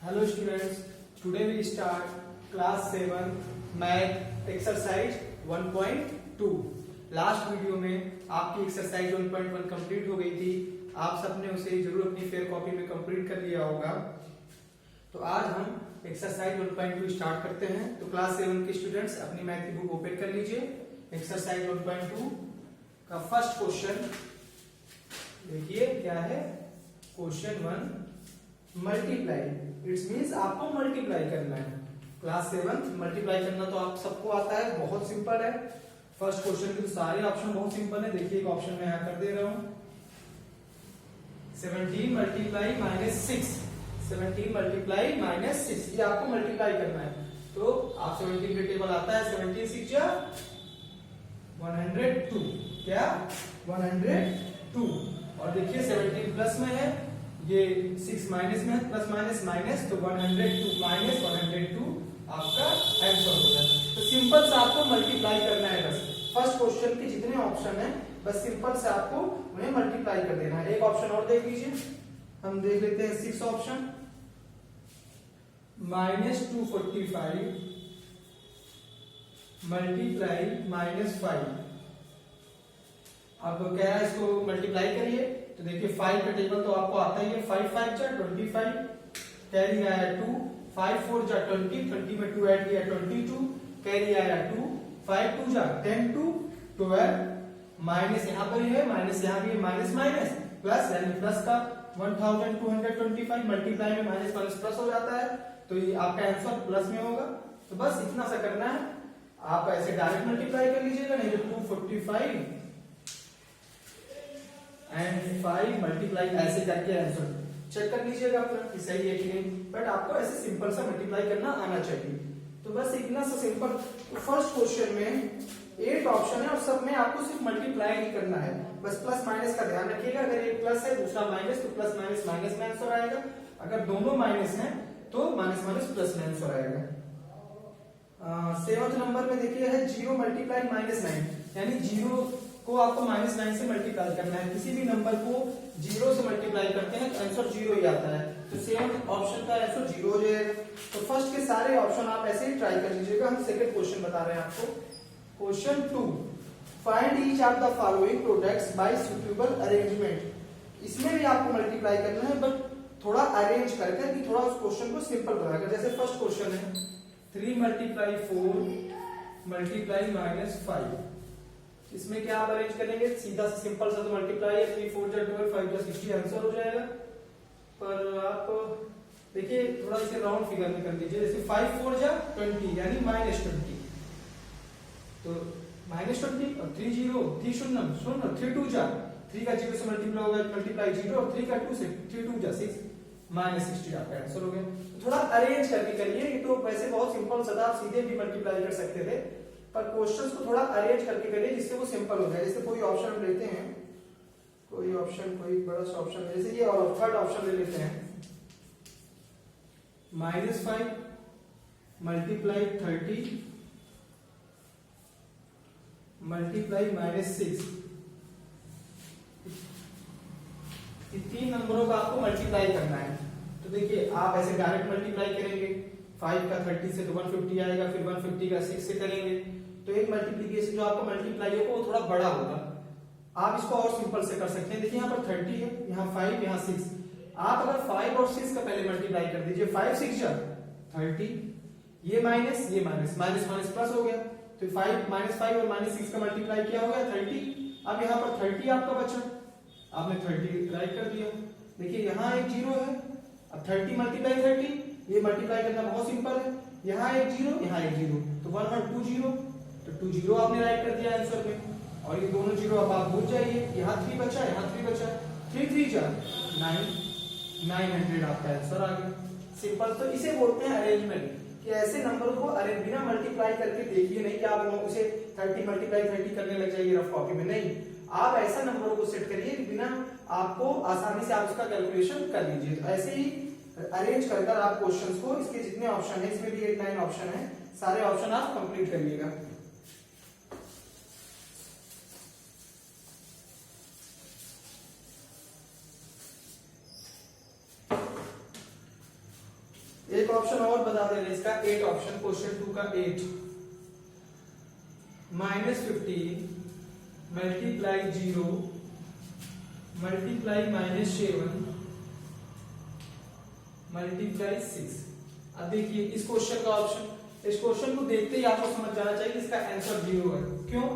Hello students, today we start class 7 math exercise 1.2। Last video में आपकी exercise 1.1 complete हो गई थी। आप सबने उसे जरूर अपनी फेयर कॉपी में कंप्लीट कर लिया होगा। तो आज हम एक्सरसाइज 1.2 स्टार्ट करते हैं। तो क्लास 7 के स्टूडेंट्स अपनी मैथ की बुक ओपन कर लीजिए। एक्सरसाइज 1.2 का फर्स्ट क्वेश्चन देखिए क्या है। क्वेश्चन 1 मल्टीप्लाई, इट्स मीन्स आपको मल्टीप्लाई करना है। क्लास 7 मल्टीप्लाई करना तो आप सबको आता है, बहुत सिंपल है। फर्स्ट क्वेश्चन के तो सारे ऑप्शन बहुत सिंपल है। देखिए एक ऑप्शन मैं यहाँ कर दे रहा हूँ, 17 मल्टीप्लाई -6, 17 मल्टीप्लाई -6, ये आपको मल्टीप्लाई करना है। तो आप 17 के टेबल आता है, 17 6 जा 102, क्या 102। और देखिए 17 प्लस में है, ये 6 माइनस में है, प्लस माइनस माइनस, तो 102 माइनस 102 आपका आंसर होगा। तो सिंपल से आपको मल्टीप्लाई करना है बस। फर्स्ट क्वेश्चन के जितने ऑप्शन है बस सिंपल से आपको उन्हें मल्टीप्लाई कर देना है। एक ऑप्शन और देख लीजिए, हम देख लेते हैं 6 ऑप्शन। -245 मल्टीप्लाई -5। अब क्या है, इसको मल्टीप्लाई करिए। तो देखिए 5 का टेबल तो आपको आता ही है, 5 5 जा 25, कैरी आया 2, 5 4 जा 20, 20 में 2 ऐड किया 22, कैरी आया 2, 5 2 जा 10 2 12, माइनस यहाँ पर ही है, माइनस यहाँ भी है, माइनस माइनस प्लस, यानी प्लस का 1225 मल्टीप्लाई में माइनस माइनस प्लस हो जाता है, तो ये आपका आंसर प्लस में होगा। तो बस इतना सा करना है। आप ऐसे डायरेक्ट मल्टीप्लाई कर लीजिएगा, नहीं तो 245 एंड 5 मल्टीप्लाई ऐसे करके आंसर चेक कर लीजिएगा अपना कि सही है कि नहीं। बट आपको ऐसे सिंपल सा मल्टीप्लाई करना आना चाहिए। तो बस इतना सा सिंपल। तो फर्स्ट क्वेश्चन में 8 ऑप्शन है और सब में आपको सिर्फ मल्टीप्लाई ही करना है। बस प्लस माइनस का ध्यान रखिएगा, अगर एक प्लस है दूसरा माइनस तो प्लस माइनस माइनस में आंसर आएगा, अगर दोनों माइनस हैं तो माइनस माइनस प्लस में आंसर आएगा। 7th नंबर में देखिए है 0 मल्टीप्लाई -9, यानी 0 को आपको -9 से मल्टीप्लाई करना है। किसी भी नंबर को 0 से मल्टीप्लाई करते हैं तो आंसर 0 ही आता है। तो 7th ऑप्शन का आंसर 0 हो जाएगा। तो फर्स्ट के सारे ऑप्शन आप ऐसे ही ट्राई कर लीजिएगा। हम सेकंड क्वेश्चन बता रहे हैं आपको। Question 2 find each of the following products by suitable arrangement. इसमें भी आपको मल्टीप्लाई करना है, बट थोड़ा अरेंज करके कि थोड़ा उस क्वेश्चन को सिंपल बनाकर। जैसे फर्स्ट क्वेश्चन है 3 मल्टीप्लाई 4 मल्टीप्लाई -5। इसमें क्या आप अरेंज करेंगे, सीधा सा सिंपल सा तो मल्टीप्लाई है, 3 4 जा 12, 5 जा 60 आंसर हो जाएगा। पर आप देखिए थोड़ा इसे राउंड फिगर में कर लीजिए। जैसे 5 4 जा 20 यानी -20, तो -20 और 3 0 3 शून्य शून्य, 3 2 जा 3 का 0 से मल्टीप्लाई होगा, मल्टीप्लाई 0 और 3 का 2 से 3 2 जा 6 -60 आपका आंसर हो गया। तो थोड़ा अरेंज करके करिए। ये तो वैसे बहुत सिंपल सा था, आप सीधे भी मल्टीप्लाई कर सकते थे, पर क्वेश्चंस को थोड़ा अरेंज करके करिए जिससे वो सिंपल हो जाए। जैसे कोई ऑप्शन हम लेते हैं, कोई ऑप्शन कोई बड़ा सा ऑप्शन, जैसे ये और थर्ड ऑप्शन ले लेते हैं, -5 मल्टीप्लाई 30 मल्टीप्लाई -6। तीन नंबरों का आपको मल्टीप्लाई करना है। तो देखिए आप ऐसे डायरेक्ट मल्टीप्लाई करेंगे, 5 का 30 से तो 150 आएगा, फिर 150 का 6 से करेंगे, तो एक मल्टीप्लिकेशन जो आपका मल्टीप्लाई होगा वो थोड़ा बड़ा होगा। आप इसको और सिंपल से कर सकते हैं। देखिए यहाँ पर 30 है, यहाँ 5, यहाँ 6। आप अगर 5 और 6 का पहले मल्टीप्लाई कर दीजिए, 5 6 जा 30, ये माइनस ये माइनस, माइनस माइनस प्लस हो गया, तो 5 -5 और -6 का मल्टीप्लाई किया हो गया 30। अब यहाँ पर 30 आपका बचा, आपने 30 राइट कर दिया। देखिए यहाँ एक 0 है, अब 30 मल्टीप्लाई 30, ये मल्टीप्लाई करना बहुत सिंपल है। यहाँ एक 0 यहाँ एक 0, तो 1 और 2 0, तो 2 0 आपने राइट कर दिया आंसर में। और ये दोनों 0 अब आप भूल जाइए, यहाँ 3 बचा, यहाँ 3 बचा, 3 3 जा 9, 900 आपका आंसर आ गया। सिंपल। तो इसे बोलते हैं अरेंजमेंट, कि ऐसे नंबर को बिना मल्टीप्लाई करके देखिए नहीं कि आप उसे 30 मल्टीप्लाई 30 करने लग जाइए रफ कॉपी में, नहीं। आप ऐसा नंबरों को सेट करिए कि बिना आपको आसानी से आप उसका कैलकुलेशन कर लीजिए। तो ऐसे ही अरेंज कर आप क्वेश्चंस को, इसके जितने ऑप्शन है, इसमें भी 8 9 ऑप्शन है, सारे ऑप्शन आप कंप्लीट करिएगा। ऑप्शन और बता दे रहे हैं इसका, 8 ऑप्शन क्वेश्चन 2 का 8 -15 मल्टीप्लाई 0 मल्टीप्लाई -7 मल्टीप्लाई 6। अब देखिए इस क्वेश्चन का ऑप्शन, इस क्वेश्चन को देखते ही आपको समझ जाना चाहिए कि इसका आंसर 0 है। क्यों?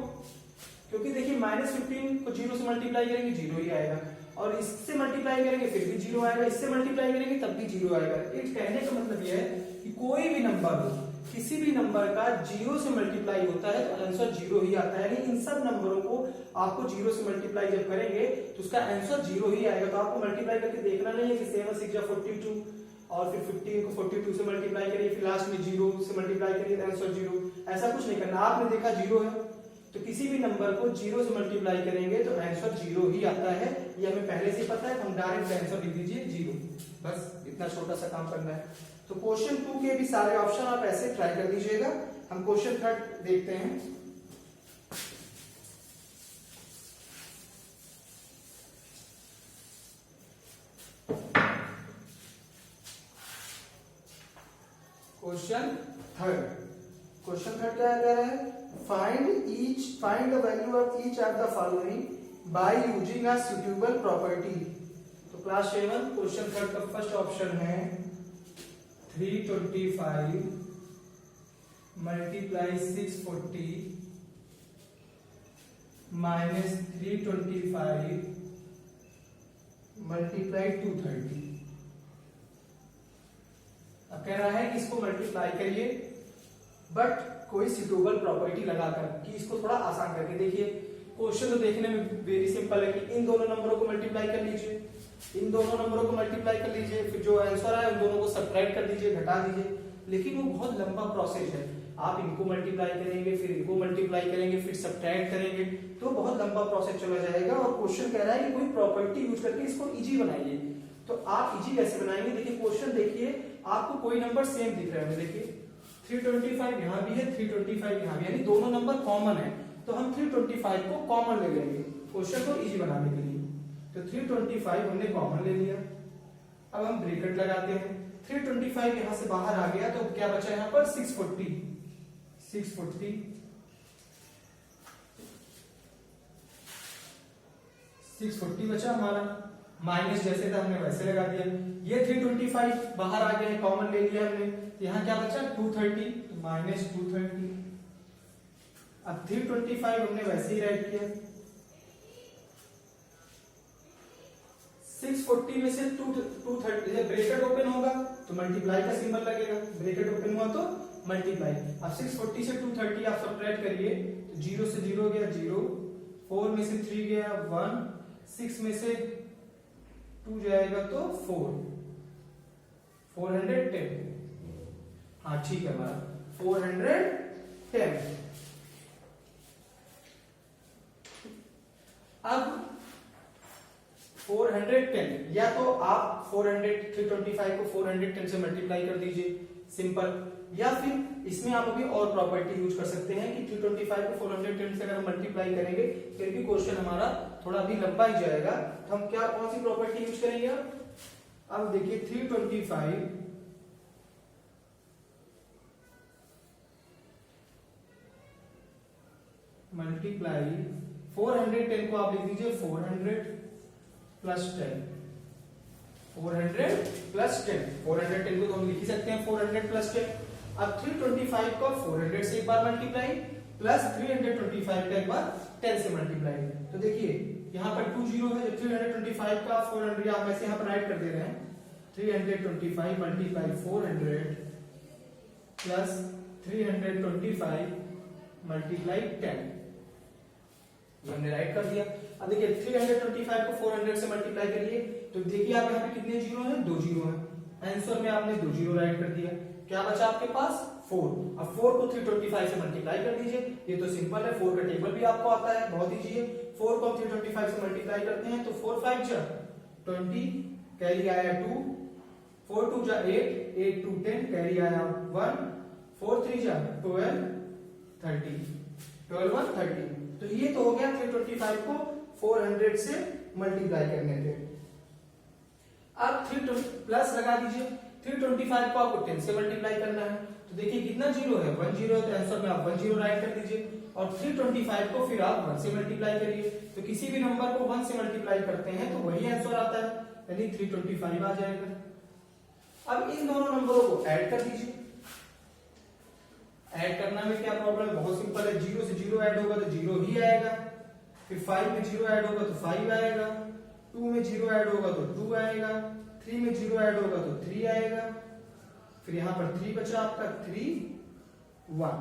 क्योंकि देखिए -15 को 0 से मल्टीप्लाई करेंगे 0 ही आएगा, और इससे मल्टीप्लाई करेंगे फिर भी 0 आएगा, इससे मल्टीप्लाई करेंगे तब भी 0 आएगा। इस कहने का मतलब यह है कि कोई भी नंबर हो, किसी भी नंबर का 0 से मल्टीप्लाई होता है तो आंसर 0 ही आता है। इन सब नंबरों को आपको 0 से मल्टीप्लाई जब करेंगे तो उसका आंसर 0 ही आएगा। तो आपको मल्टीप्लाई करके देखना नहीं है कि 7 6 42 और फिर 15 को 42 से मल्टीप्लाई करिए, फिर लास्ट में 0 से मल्टीप्लाई करिए आंसर 0, ऐसा कुछ नहीं करना। आपने देखा 0 है तो किसी भी नंबर को 0 से मल्टीप्लाई करेंगे तो आंसर 0 ही आता है, ये हमें पहले से पता है। हम डायरेक्ट आंसर लिख दीजिए 0, बस इतना छोटा सा काम करना है। तो क्वेश्चन 2 के भी सारे ऑप्शन आप ऐसे ट्राई कर दीजिएगा। हम क्वेश्चन 3 देखते हैं। क्वेश्चन थर्ड क्या कह रहा है? Find the value of each of the following by using a suitable property. तो क्लास 7 क्वेश्चन थर्ड का फर्स्ट ऑप्शन है 325 मल्टीप्लाई 640 माइनस 325 मल्टीप्लाई 230। अब कह रहा है कि इसको मल्टीप्लाई करिए बट कोई सुटेबल प्रॉपर्टी लगाकर, कि इसको थोड़ा आसान करके। देखिए क्वेश्चन तो देखने में वेरी सिंपल है कि इन दोनों नंबरों को मल्टीप्लाई कर लीजिए, इन दोनों नंबरों को मल्टीप्लाई कर लीजिए, फिर जो आंसर आए उन दोनों को सब्ट्रैक्ट कर दीजिए, घटा दीजिए। लेकिन वो बहुत लंबा प्रोसेस है, आप इनको मल्टीप्लाई करेंगे, फिर इनको मल्टीप्लाई करेंगे, फिर सब्ट्रैक्ट करेंगे, तो बहुत लंबा प्रोसेस चला जाएगा। और क्वेश्चन कह रहा है कि कोई प्रॉपर्टी यूज करके इसको इजी बनाइए। तो आप इजी कैसे बनाएंगे? देखिए क्वेश्चन देखिए, आपको कोई नंबर सेम दिख रहा है, देखिए 325 यहाँ भी है, 325 यहाँ भी, यानी दोनों नंबर कॉमन है। तो हम 325 को कॉमन ले लेंगे क्वेश्चन को इजी बनाने के लिए। तो 325 हमने कॉमन ले लिया। अब हम ब्रैकेट लगाते हैं, 325 यहां से बाहर आ गया तो क्या बचा यहाँ पर? 640 बचा हमारा। माइनस जैसे था हमने वैसे लगा दिया। ये 325 बाहर आ गया है, कॉमन ले लिया हमने। यहाँ क्या बचा? 230, तो माइनस 230। अब 325 हमने वैसे ही राइट किया। 640 में से 230, जब ब्रैकेट ओपन होगा तो मल्टीप्लाई का सिंबल लगेगा, ब्रैकेट ओपन हुआ तो मल्टीप्लाई। अब 640 से 230 आप सब्ट्रैक्ट करिए तो 0 से 0 गया 0, 4 में से 3 गया 1, 6 में से 2 जाएगा तो 410। हाँ ठीक है हमारा 410। अब 410, या तो आप 325 को 410 से मल्टीप्लाई कर दीजिए, सिंपल। या फिर इसमें आप अभी और प्रॉपर्टी यूज कर सकते हैं कि 325 को 410 से अगर हम मल्टीप्लाई करेंगे फिर भी क्वेश्चन हमारा थोड़ा भी लंबा ही जाएगा। तो हम क्या, कौन सी प्रॉपर्टी यूज करेंगे? अब देखिए 325 मल्टीप्लाई 410 को आप लिख दीजिए 400 प्लस 10, 400 प्लस 10, 410 को तो हम लिख ही सकते हैं 400 प्लस 10। अब 325 को 400 से एक बार मल्टीप्लाई प्लस 325 का एक बार 10 से मल्टीप्लाई। तो देखिए यहाँ पर 2 जीरो है, 325 का 400 आप ऐसे यहाँ पर राइट कर दे रहे हैं। 325 मल्टीप्लाई 400 प्लस 325 मल्टीप्लाई 10, हमने राइट कर दिया। अब देखिए 325 को 400 से मल्टीप्लाई करिए तो देखिए आप यहाँ पे कितने जीरो हैं? 2 जीरो हैं। आंसर में आपने 2 जीरो राइट कर दिया। क्या बचा आपके पास? 4। अब 4 को 325 से मल्टीप्लाई कर दीजिए। ये तो सिंपल है, 4 का टेबल भी आपको आता है, बहुत इजी है। 4 को हम 325 से मल्टीप्लाई करते हैं तो 4 5 जा 20, कैरी आया 2, 4 2 जा 8, 8 2 10, कैरी आया 1, 4 3 जा 12, 30, 12 1 30। तो ये तो हो गया 325 को 400 से मल्टीप्लाई करने पे। अब 3 प्लस लगा दीजिए, 325 को आपको 10 से मल्टीप्लाई करना है, तो देखिए कितना जीरो है, 1 जीरो है, तो आंसर में आप 1 जीरो राइट कर दीजिए। और 325 को फिर आप 1 से मल्टीप्लाई करिए, तो किसी भी नंबर को 1 से मल्टीप्लाई करते हैं तो वही आंसर आता है, यानी 325 आ जाएगा। अब इन दोनों नंबरों को ऐड कर दीजिए। ऐड करना में क्या प्रॉब्लम है, बहुत सिंपल है, जीरो से जीरो ऐड होगा तो जीरो ही आएगा, फिर 5 में जीरो ऐड होगा तो 5 आएगा, 2 में जीरो ऐड होगा तो 2 आएगा, 3 में जीरो ऐड होगा तो 3 आएगा, फिर यहां पर 3 बचा आपका, 3 1,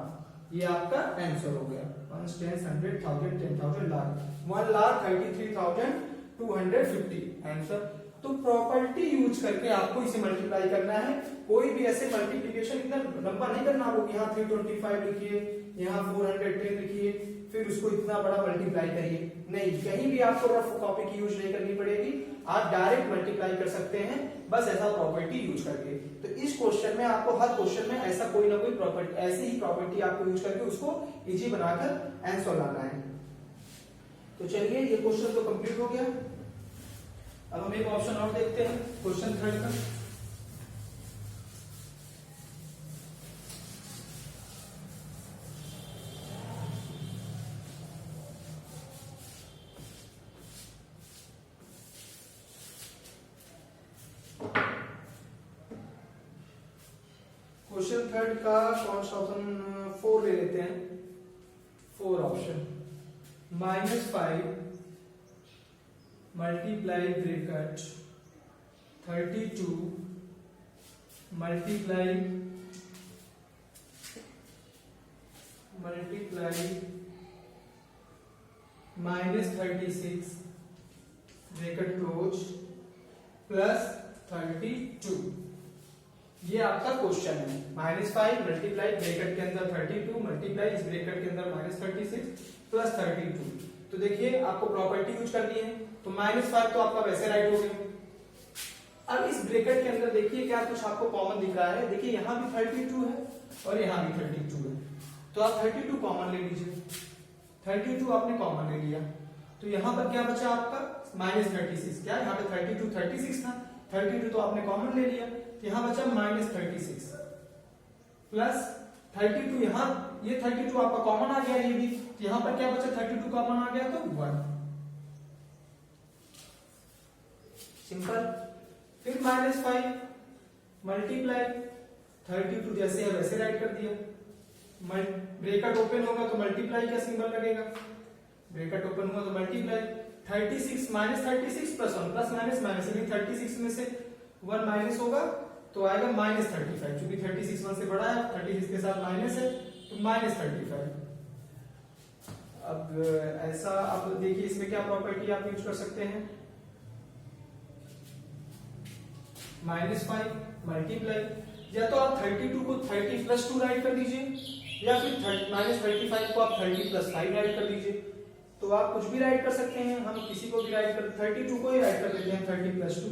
ये आपका आंसर हो गया। 1 10 100 1000 10,000 लाख, 1,33,250 आंसर। तो प्रॉपर्टी यूज करके आपको इसे मल्टीप्लाई करना है, कोई भी ऐसे मल्टीप्लिकेशन इतना लंबा नहीं करना होगा, यहाँ 325 लिखिए, यहाँ 410 लिखिए, फिर उसको इतना बड़ा मल्टीप्लाई करिए, नहीं, कहीं भी आपको रफ कॉपी की यूज नहीं करनी पड़ेगी, आप डायरेक्ट मल्टीप्लाई कर सकते हैं बस ऐसा प्रॉपर्टी यूज करके। तो इस क्वेश्चन में आपको हर क्वेश्चन में ऐसा कोई ना कोई प्रॉपर्टी, ऐसी ही प्रॉपर्टी आपको यूज करके उसको इजी बनाकर आंसर लाना है। तो चलिए ये क्वेश्चन तो कंप्लीट हो गया। अब हम एक ऑप्शन और देखते हैं, क्वेश्चन थर्ड का। क्वेश्चन थर्ड का कौन सा ऑप्शन, 4 ले लेते हैं, 4 option, -5 multiply bracket 32 multiply -36 bracket close plus 32, ये आपका क्वेश्चन है। -5 मल्टीप्लाई ब्रैकेट के अंदर 32 मल्टीप्लाई इस ब्रैकेट के अंदर -36 प्लस 32। तो देखिए आपको प्रॉपर्टी यूज करनी है, तो -5 तो आपका वैसे राइट हो गया। अब इस ब्रैकेट के अंदर देखिए क्या कुछ आपको कॉमन दिख रहा है, देखिए यहां भी 32 है और यहां भी 32 है, तो आप 32 कॉमन ले लीजिए, 32 आपने कॉमन ले लिया, तो यहां पर क्या बचा आपका -36, क्या यहाँ पे 32 36 था, 32 तो आपने कॉमन ले लिया, यहां बचा -36 प्लस 32, यहां ये 32 आपका कॉमन आ गया, ये भी, यहां पर क्या बचा 32 कॉमन आ गया तो 1, सिंपल। फिर -5 मल्टीप्लाई 32 जैसे है वैसे राइट कर दिया, ब्रैकेट ओपन होगा तो मल्टीप्लाई का सिंबल लगेगा, ब्रैकेट ओपन हुआ तो multiply 36 -36 plus 1 plus minus minus, यानी 36 में से 1 माइनस होगा तो आएगा -35, क्योंकि 36 1 से बड़ा है, 36 के साथ माइनस है तो -35। अब ऐसा आप देखिए इसमें क्या प्रॉपर्टी आप यूज कर सकते हैं, -5 मल्टीप्लाई, या तो आप 32 को 30 प्लस 2 राइट कर दीजिए, या फिर -35 को आप 30 प्लस 5 राइट कर दीजिए, तो आप कुछ भी राइट कर सकते हैं, हम किसी को भी राइट कर, 32 को ही राइट कर देते हैं 30 प्लस 2,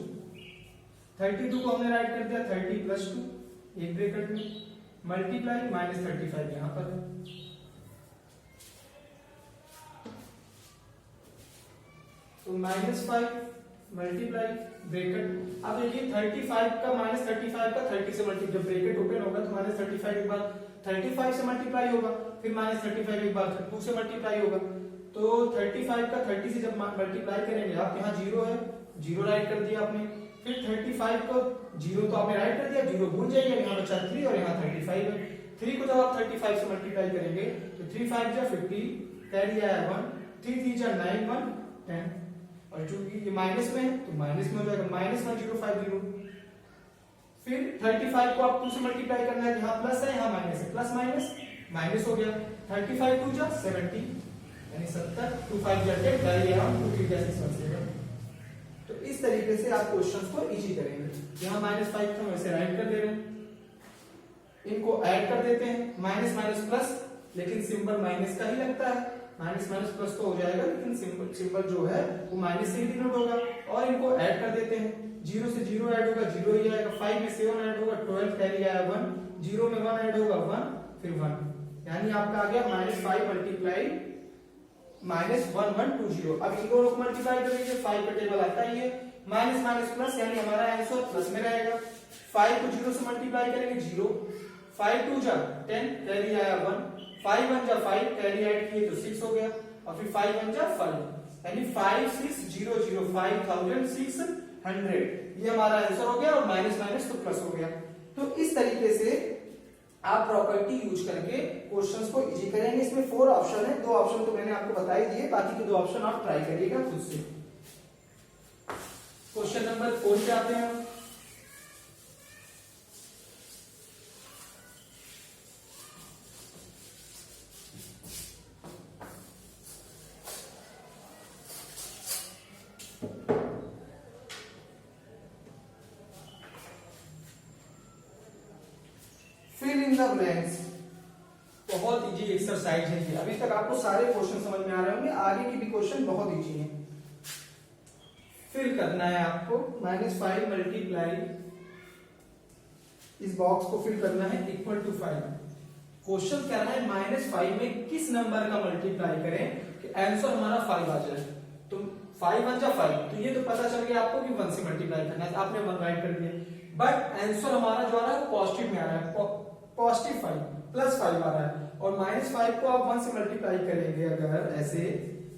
32 को हमने राइट कर दिया 30 प्लस 2 एक ब्रैकेट में, मल्टीप्लाई -35 यहां पर है, तो -5 मल्टीप्लाई ब्रैकेट। अब देखिए 35 का -35 का 30 से मल्टीप्लाई, जब ब्रैकेट ओपन होगा तो -35 एक बार 35 से मल्टीप्लाई होगा, फिर -35 एक बार 2 से मल्टीप्लाई होगा, तो 35 का 30 से जब मल्टीप्लाई करेंगे आप, यहाँ 0 है, 0 राइट कर दिया आपने, फिर 35 को 0 तो आपने राइट कर दिया, 0 भूल जाइए, यहाँ बचा 3 और यहाँ 35 है, 3 को जब आप 35 से मल्टीप्लाई करेंगे तो 3 5 जा 50, कैरी आया 1, 3 3 जा 9 1 10, और चूंकि ये माइनस में है तो माइनस में हो जाएगा -1050। फिर 35 को आप 2 से मल्टीप्लाई करना है, यहाँ प्लस है यहाँ माइनस है, प्लस माइनस माइनस हो गया, 35 2 जा 70, यानी 70, 2 5 जा 10, डायरी अराउंड 2 3 जा 6 बचेगा। तो इस तरीके से आप क्वेश्चंस को इजी करेंगे, यहाँ -5 था वैसे राइट कर दे रहे हैं, इनको ऐड कर देते हैं, माइनस माइनस प्लस, लेकिन सिंबल माइनस का ही लगता है, माइनस माइनस प्लस तो हो जाएगा, लेकिन सिंबल जो है वो माइनस से ही डिनोट होगा, और इनको ऐड कर देते हैं, 0 से 0 ऐड होगा 0 ही आएगा, 5 में 7 ऐड होगा 12, कैरी आया 1, 0 में 1 ऐड होगा 1, फिर 1, यानी आपका आ गया -5 मल्टीप्लाई -1120। अब इन दोनों को मल्टीप्लाई कर लीजिए, 5 का टेबल आता ही है, माइनस माइनस प्लस, यानी हमारा आंसर प्लस में रहेगा। 5 को 0 से मल्टीप्लाई करेंगे 0, 5 2 जा 10, कैरी आया 1, 5 1 जा 5, कैरी ऐड किए तो 6 हो गया, और फिर 5 1 जा 5, यानी 5600, 5600, ये हमारा आंसर हो गया, और माइनस माइनस तो प्लस हो गया। तो इस तरीके से आप प्रॉपर्टी यूज करके क्वेश्चंस को इजी करेंगे। इसमें 4 ऑप्शन है, 2 ऑप्शन तो मैंने आपको बता ही दिए, बाकी के 2 ऑप्शन आप ट्राई करिएगा खुद से। क्वेश्चन नंबर 4 पे आते हैं हम। फिल इन द ब्लैंक्स, बहुत इजी एक्सरसाइज है ये। अभी तक आपको सारे क्वेश्चन समझ में आ रहे होंगे, आगे की भी क्वेश्चन बहुत इजी है। फिल करना है आपको -5 मल्टीप्लाई, इस बॉक्स को फिल करना है इक्वल टू 5। क्वेश्चन क्या है, -5 में किस नंबर का मल्टीप्लाई करें कि आंसर हमारा 5 आ जाए। तो 5 1 जा 5, तो ये तो पता चल गया आपको कि 1 से मल्टीप्लाई करना है, तो आपने 1 राइट कर दिया। बट आंसर हमारा जो आ रहा है वो पॉजिटिव में आ रहा है, पॉजिटिव 5 +5 आ रहा है, और -5 को आप 1 से मल्टीप्लाई करेंगे अगर ऐसे,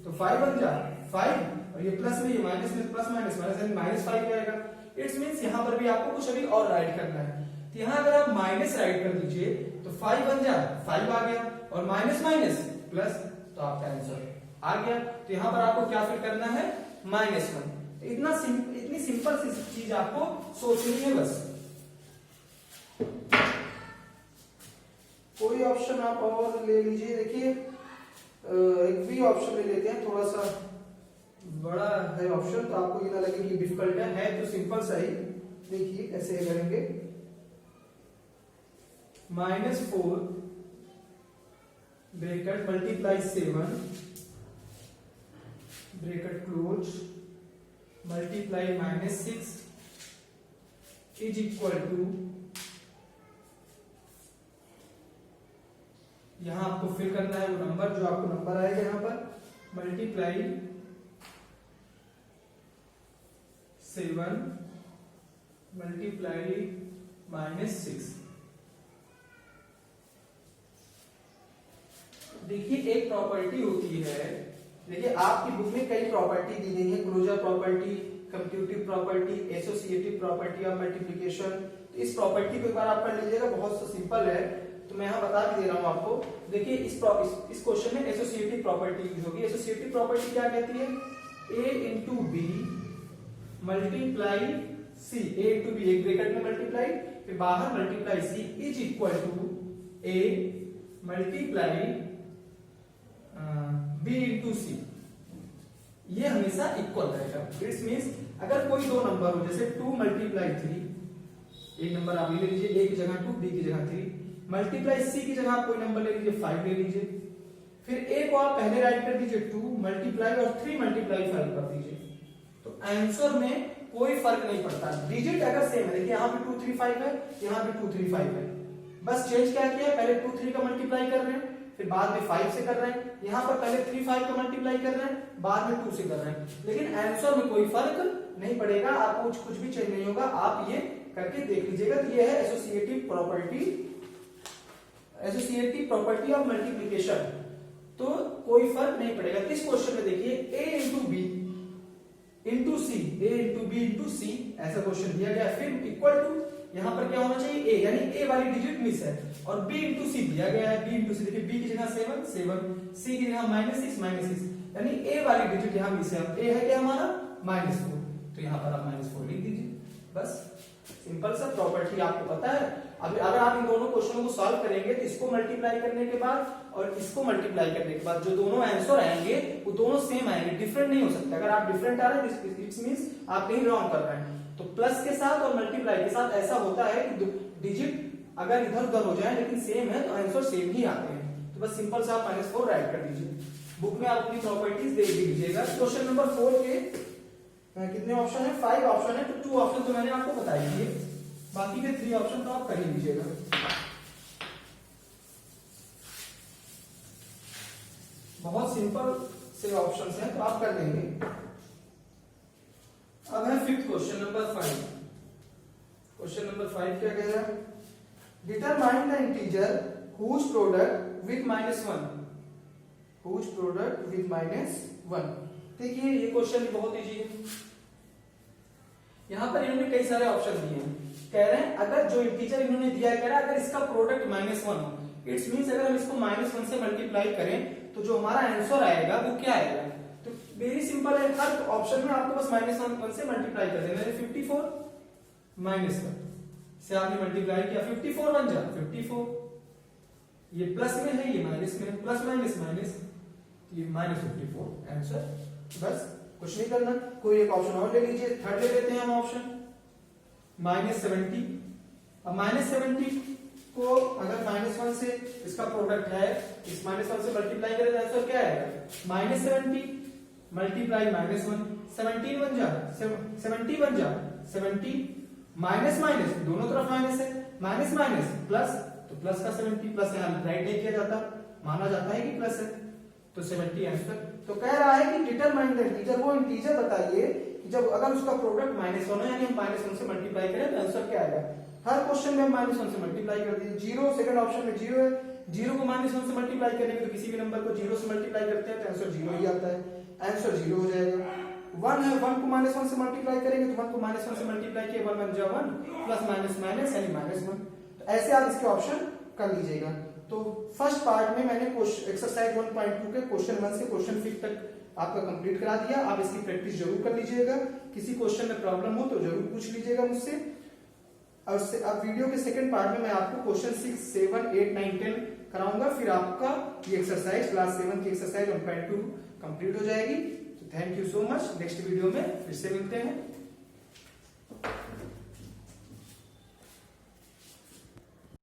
तो 5 1 जा 5, और ये प्लस में, ये माइनस में, प्लस माइनस माइनस, यानी -5 आएगा। इट्स मींस यहां पर भी आपको कुछ अभी और राइट करना है। तो यहां अगर आप माइनस राइट कर दीजिए तो 5 1 जा 5 आ गया, और माइनस माइनस प्लस, तो आपका आंसर आ गया। तो यहां पर आपको क्या फिल करना है, -1। इतनी सिंपल सी चीज आपको सोचनी है बस। कोई ऑप्शन आप और ले लीजिए। देखिए एक भी ऑप्शन ले लेते हैं, थोड़ा सा बड़ा है ऑप्शन, तो आपको ये ना लगे कि डिफिकल्ट है तो सिंपल सा ही। देखिए कैसे करेंगे, -4 bracket multiply 7 bracket close multiply -6 is equal to, यहां आपको फिल करना है वो नंबर जो आपको नंबर आएगा यहां पर, मल्टीप्लाई 7 मल्टीप्लाई -6। देखिए एक प्रॉपर्टी होती है, देखिए आपकी बुक में कई प्रॉपर्टी दी गई है, closure property, commutative property, associative property of multiplication. तो इस प्रॉपर्टी को एक बार आप कर लीजिएगा, बहुत सा सिंपल है, तो मैं यहां बता भी दे रहा हूं आपको। देखिए इस क्वेश्चन में एसोसिएटिव प्रॉपर्टी यूज होगी। एसोसिएटिव प्रॉपर्टी क्या कहती है, a into B multiply C, a into B, एक ब्रैकेट में मल्टीप्लाई, फिर बाहर multiply C is equal to a multiply b into C. ये हमेशा इक्वल रहेगा। इट्स मींस अगर कोई दो नंबर हो, जैसे 2 मल्टीप्लाई 3, एक नंबर आप ले लीजिए, a की जगह 2, b की जगह 3, मल्टीप्लाई सी की जगह आप कोई नंबर ले लीजिए, 5 ले लीजिए, फिर a को आप पहले राइट कर दीजिए 2 मल्टीप्लाई और 3 मल्टीप्लाई 5 कर दीजिए, तो आंसर में कोई फर्क नहीं पड़ता। डिजिट अगर सेम है, देखिए यहाँ पे 2 3 5 है, यहाँ पे 2 3 5 है, बस चेंज क्या किया है, पहले 2 3 का मल्टीप्लाई कर रहे हैं, फिर बाद में 5 से कर रहे हैं, यहाँ पर पहले 3 5 का मल्टीप्लाई कर रहे हैं, बाद में 2 से कर रहे हैं, लेकिन आंसर में कोई फर्क नहीं पड़ेगा, आपको कुछ भी चेंज नहीं होगा। आप ये करके देख लीजिएगा। तो ये है एसोसिएटिव प्रॉपर्टी ऑफ मल्टीप्लिकेशन। तो कोई फर्क नहीं पड़ेगा। इस क्वेश्चन में देखिए a into B into C, a into B into C, ऐसा क्वेश्चन दिया गया, फिर इक्वल टू, यहाँ पर क्या होना चाहिए a, यानी a वाली डिजिट मिस है, और b इंटू सी दिया गया है, b इंटू सी, देखिए b की जगह 7 7, c की जगह -6 -6, यानी a वाली डिजिट यहाँ मिस है। a है क्या हमारा -4, तो यहाँ पर आप -4 लिख दीजिए, बस सिंपल सा प्रॉपर्टी आपको पता है। अब अगर आप इन दोनों क्वेश्चनों को सॉल्व करेंगे तो इसको मल्टीप्लाई करने के बाद और इसको मल्टीप्लाई करने के बाद जो दोनों आंसर आएंगे वो दोनों सेम आएंगे, डिफरेंट नहीं हो सकता। अगर आप डिफरेंट आ रहे हैं इट्स मींस आप कहीं रॉन्ग कर रहे हैं। तो प्लस के साथ और मल्टीप्लाई के साथ ऐसा होता है कि डिजिट अगर इधर उधर हो जाए लेकिन सेम है तो आंसर सेम ही आते हैं। तो बस सिंपल सा आप -4 राइट कर दीजिए। बुक में आप अपनी प्रॉपर्टीज देख लीजिएगा। क्वेश्चन नंबर 4 के कितने ऑप्शन है, 5 ऑप्शन है, तो 2 ऑप्शन तो मैंने आपको बताई दिए, बाकी के 3 ऑप्शन तो आप कर ही लीजिएगा। बहुत सिंपल से ऑप्शंस हैं तो आप कर लेंगे। अब है fifth question number 5। Question number 5 क्या कह रहा है? Determine the integer whose product with -1, whose product with -1। देखिए ये क्वेश्चन बहुत इजी है। यहां पर इन्होंने कई सारे ऑप्शन दिए हैं। कह रहे हैं अगर जो इंटीजर इन्होंने दिया है, कह रहा है अगर इसका प्रोडक्ट -1 हो, इट्स मींस अगर हम इसको -1 से मल्टीप्लाई करें तो जो हमारा आंसर आएगा वो क्या आएगा? तो वेरी सिंपल है, हर ऑप्शन में आपको बस -1 से मल्टीप्लाई कर देना है। 54 -1 से आपने मल्टीप्लाई किया, 54 बन जा 54, ये प्लस में है ये माइनस में, प्लस माइनस माइनस, ये -54 आंसर। बस कुछ नहीं करना। कोई एक ऑप्शन और ले लीजिए, थर्ड ले लेते हैं हम ऑप्शन -70। अब -70 को अगर -1 से इसका प्रोडक्ट है, इस -1 से मल्टीप्लाई करें तो आंसर क्या आएगा? -70 मल्टीप्लाई -1, 17 बन जा 70 बन जा 70, माइनस माइनस दोनों तरफ माइनस है, माइनस माइनस प्लस, तो प्लस का 70, प्लस यहाँ राइट नहीं किया जाता, माना जाता है कि प्लस है, तो 70 आंसर। तो कह रहा है कि डिटरमाइन द इंटीजर, वो इंटीजर बताइए कि जब अगर उसका प्रोडक्ट -1 है, यानी हम -1 से मल्टीप्लाई करें तो आंसर क्या आएगा? हर क्वेश्चन में हम -1 से मल्टीप्लाई कर दिए। 0 सेकंड ऑप्शन में 0 है, 0 को -1 से मल्टीप्लाई करेंगे तो किसी भी नंबर को 0 से मल्टीप्लाई करते हैं तो आंसर 0 ही आता है, आंसर 0 हो जाएगा। 1 है, 1 को -1 से मल्टीप्लाई करेंगे तो 1 को -1 से मल्टीप्लाई किया 1 बन जाए 1, प्लस माइनस माइनस यानी -1। तो ऐसे आप इसके ऑप्शन कर लीजिएगा। तो फर्स्ट पार्ट में मैंने एक्सरसाइज 1.2 के क्वेश्चन 1 से क्वेश्चन 5 तक आपका कंप्लीट करा दिया। आप इसकी प्रैक्टिस जरूर कर लीजिएगा। किसी क्वेश्चन में प्रॉब्लम हो तो जरूर पूछ लीजिएगा मुझसे। और अब वीडियो के सेकंड पार्ट में मैं आपको क्वेश्चन 6, 7, 8, 9, 10 कराऊंगा। फिर आपका ये एक्सरसाइज क्लास 7 की एक्सरसाइज 1.2 कंप्लीट हो जाएगी। Thank you so much. Next video में फिर से मिलते हैं।